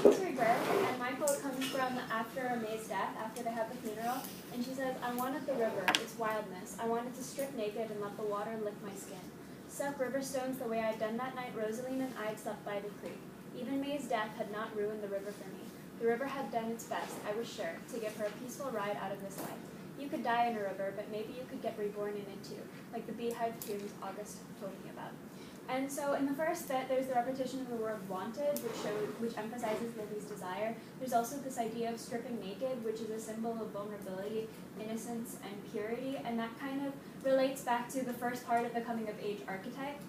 Lily's rebirth, and my quote comes from after May's death, after they have the funeral, and she says, "I wanted the river, its wildness. I wanted to strip naked and let the water lick my skin. Suck river stones the way I'd done that night Rosaline and I'd slept by the creek. Even May's death had not ruined the river for me. The river had done its best, I was sure, to give her a peaceful ride out of this life. You could die in a river, but maybe you could get reborn in it too, like the beehive tombs August told me about." And so in the first bit, there's the repetition of the word wanted, which emphasizes Lily's desire. There's also this idea of stripping naked, which is a symbol of vulnerability, innocence, and purity, and that kind of relates back to the first part of the coming-of-age archetype,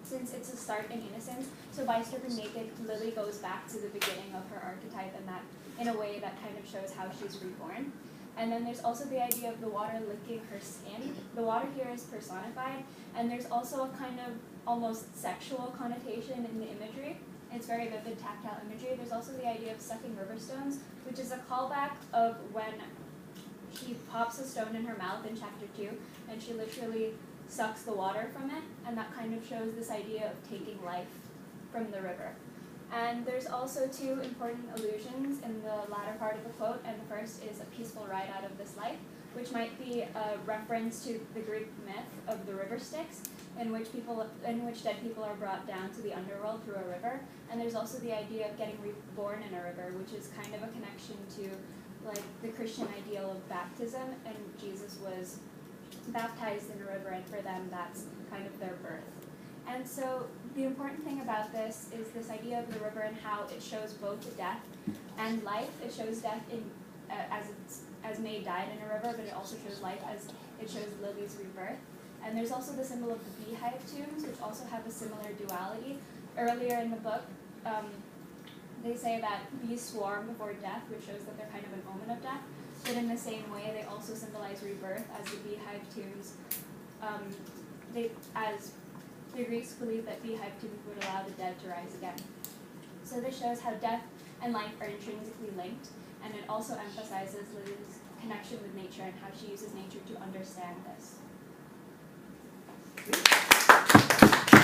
since it's a start in innocence. So by stripping naked, Lily goes back to the beginning of her archetype, and that, in a way, that kind of shows how she's reborn. And then there's also the idea of the water licking her skin. The water here is personified, and there's also a kind of almost sexual connotation in the imagery. It's very vivid tactile imagery. There's also the idea of sucking river stones, which is a callback of when she pops a stone in her mouth in chapter 2, and she literally sucks the water from it, and that kind of shows this idea of taking life from the river. And there's also two important allusions in the latter part of the quote, and the first is a peaceful ride out of this life, which might be a reference to the Greek myth of the river Styx, in which dead people are brought down to the underworld through a river. And there's also the idea of getting reborn in a river, which is kind of a connection to like the Christian ideal of baptism, and Jesus was baptized in a river, and for them that's kind of their birth. And so the important thing about this is this idea of the river and how it shows both death and life. It shows death in as May died in a river, but it also shows life as it shows Lily's rebirth. And there's also the symbol of the beehive tombs, which also have a similar duality. Earlier in the book, they say that bees swarm before death, which shows that they're kind of an omen of death. But in the same way, they also symbolize rebirth, as the beehive tombs, as the Greeks believed that beehive tombs would allow the dead to rise again. So this shows how death and life are intrinsically linked, and it also emphasizes Lily's connection with nature and how she uses nature to understand this.